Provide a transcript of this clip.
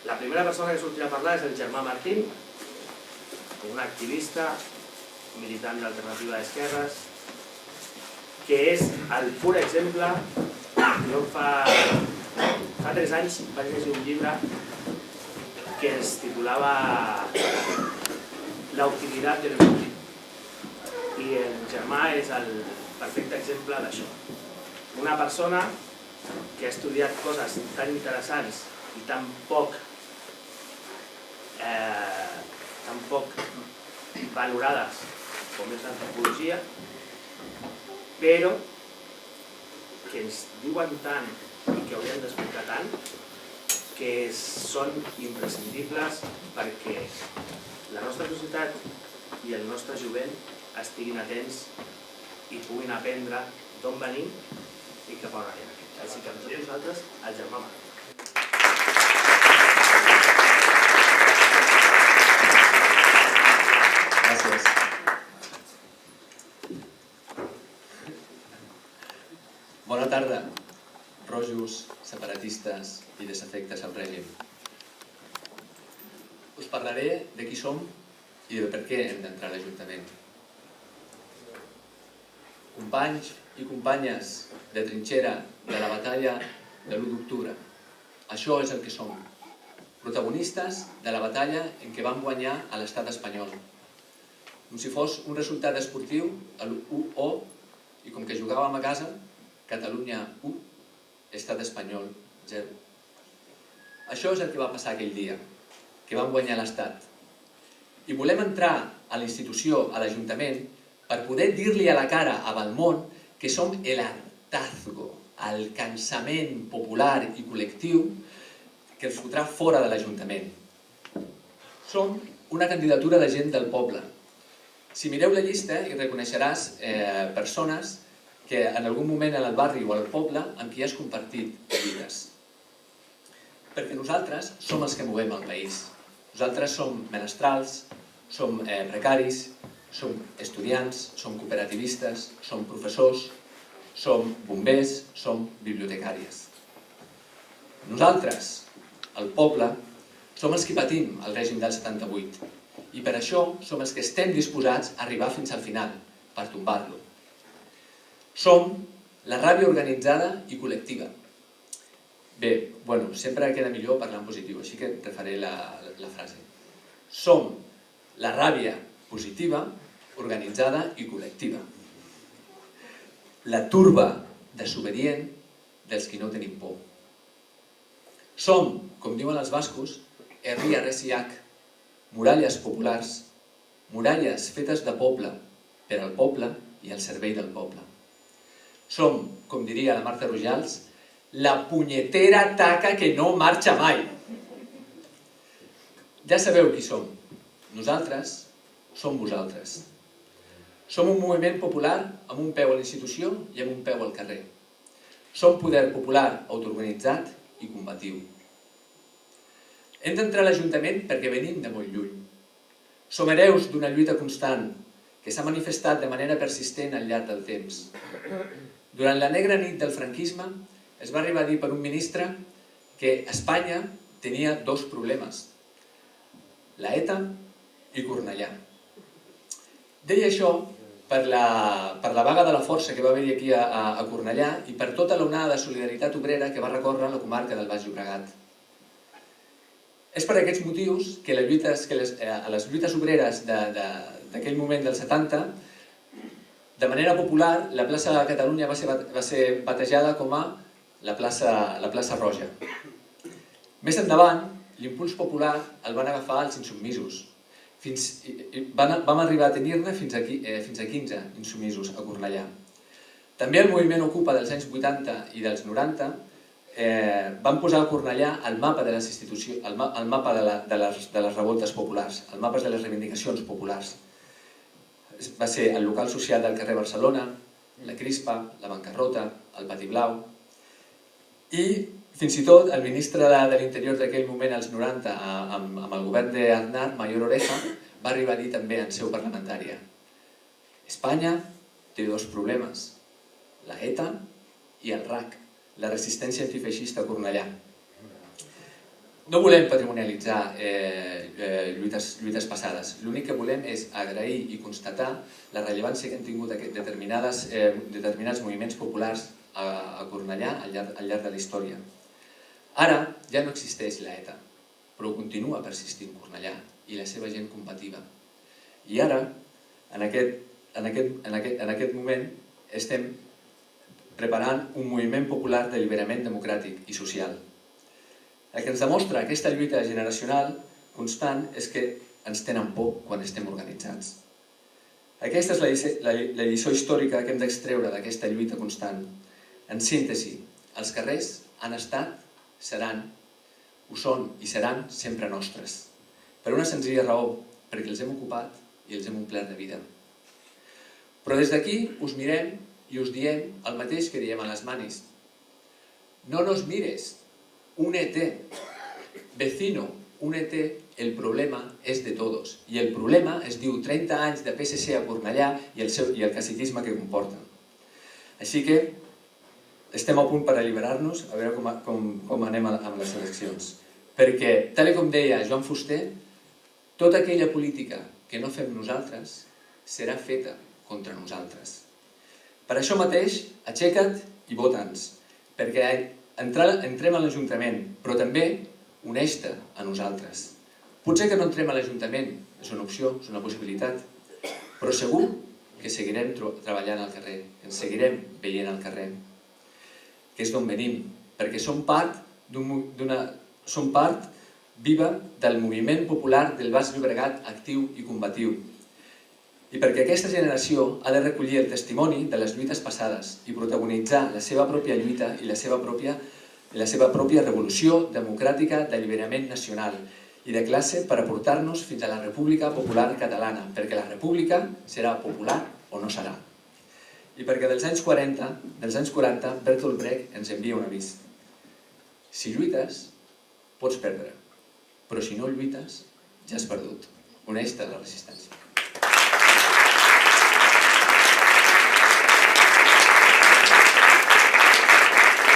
La primera persona que sortirà a parlar és el Germà Martín, un activista, militant d'Alternativa d'Esquerres, que és el pur exemple. Jo fa 3 anys vaig llegir un llibre que es titulava La utilidad del útil, i el Germà és el perfecte exemple d'això. Una persona que ha estudiat coses tan interessants i tan poc valorades com és l'antropologia, però que ens diuen tant i que hauríem d'explicar tant que són imprescindibles perquè la nostra societat i el nostre jovent estiguin atents i puguin aprendre d'on venim i cap a on anem. Així que amb tots vosaltres, el Germà Martín. Gràcies. Bona tarda, rojos, separatistes i desafectes al règim. Us parlaré de qui som i de per què hem d'entrar a l'Ajuntament. Companys i companyes de trinxera de la batalla de l'1 d'octubre. Això és el que som. Protagonistes de la batalla en què vam guanyar a l'estat espanyol. Com si fos un resultat esportiu, l'1-0, i com que jugàvem a casa, Catalunya 1, estat espanyol 0. Això és el que va passar aquell dia, que vam guanyar l'estat. I volem entrar a la institució, a l'Ajuntament, per poder dir-li a la cara al món que som el hartazgo, el cansament popular i col·lectiu que els fotrà fora de l'Ajuntament. Som una candidatura de gent del poble. Si mireu la llista hi reconeixeràs persones que en algun moment en el barri o al poble amb qui has compartit vides. Perquè nosaltres som els que movem el país. Nosaltres som menestrals, som precaris, som estudiants, som cooperativistes, som professors, som bombers, som bibliotecàries. Nosaltres, el poble, som els que patim el règim del 78 i per això som els que estem disposats a arribar fins al final, per tombar-lo. Som la ràbia organitzada i col·lectiva. Bé, sempre queda millor parlar en positiu, així que refaré la frase. Som la ràbia positiva, organitzada i col·lectiva. La turba desobedient dels qui no tenim por. Som, com diuen els bascos, herria resiac, muralles populars, muralles fetes de poble, per al poble i al servei del poble. Som, com diria la Marta Rojals, la punyetera taca que no marxa mai. Ja sabeu qui som. Nosaltres som vosaltres. Som un moviment popular amb un peu a la institució i amb un peu al carrer. Som poder popular autoorganitzat i combatiu. Hem d'entrar a l'Ajuntament perquè venim de molt lluny. Som hereus d'una lluita constant que s'ha manifestat de manera persistent al llarg del temps. Durant la negra nit del franquisme es va arribar a dir per un ministre que Espanya tenia 2 problemes: la ETA i Cornellà. Deia això per la vaga de la força que va haver-hi aquí a Cornellà i per tota l'onada de solidaritat obrera que va recórrer la comarca del Baix Llobregat. És per aquests motius que a les lluites obreres d'aquell moment del 70, de manera popular, la plaça de Catalunya va ser batejada com a la plaça Roja. Més endavant, l'impuls popular el van agafar els insubmisos. Vam arribar a tenir-ne fins a 15 insubmisos a Cornellà. També el moviment Ocupa dels anys 80 i dels 90 van posar a Cornellà el mapa de les institucions, el mapa de les revoltes populars, el mapa de les reivindicacions populars. Va ser el local social del carrer Barcelona, la Crispa, la Bancarrota, el Pati Blau, i fins i tot el ministre de l'Interior d'aquell moment, als 90, amb el govern d'Aznar, Mayor Oreja, va arribar a dir també en seu parlamentària: Espanya té 2 problemes, la ETA i el RAC, la resistència antifeixista a Cornellà. No volem patrimonialitzar lluites passades. L'únic que volem és agrair i constatar la rellevància que han tingut determinats moviments populars a Cornellà al llarg de la història. Ara ja no existeix l'ETA, però continua persistint Cornellà i la seva gent combativa. I ara, en aquest moment, estem preparant un moviment popular d'alliberament democràtic i social. El que ens demostra aquesta lluita generacional constant és que ens tenen por quan estem organitzats. Aquesta és la lliçó històrica que hem d'extreure d'aquesta lluita constant. En síntesi, els carrers han estat, seran, ho són i seran sempre nostres. Per una senzilla raó, perquè els hem ocupat i els hem omplert de vida. Però des d'aquí us mirem i us diem el mateix que diem a les manis. No nos mires, únete. Vecino, únete, el problema és de todos. I el problema es diu 30 anys de PSC a Cornellà i el caciquisme que comporta. Així que estem a punt per alliberar-nos, a veure com anem amb les eleccions. Perquè, tal com deia Joan Fuster, tota aquella política que no fem nosaltres serà feta contra nosaltres. Per això mateix, aixeca't i vota'ns, perquè entrem a l'Ajuntament, però també uneix-te a nosaltres. Potser que no entrem a l'Ajuntament, és una opció, és una possibilitat, però segur que seguirem treballant al carrer, que ens seguirem veient al carrer, que és d'on venim, perquè som part viva del moviment popular del Baix Llobregat actiu i combatiu. I perquè aquesta generació ha de recollir el testimoni de les lluites passades i protagonitzar la seva pròpia lluita i la seva pròpia revolució democràtica d'alliberament nacional i de classe per aportar-nos fins a la República Popular Catalana, perquè la República serà popular o no serà. I perquè dels anys 40, Bertolt Brecht ens envia un avís. Si lluites, pots perdre, però si no lluites, ja has perdut. Uneix-te a la resistència.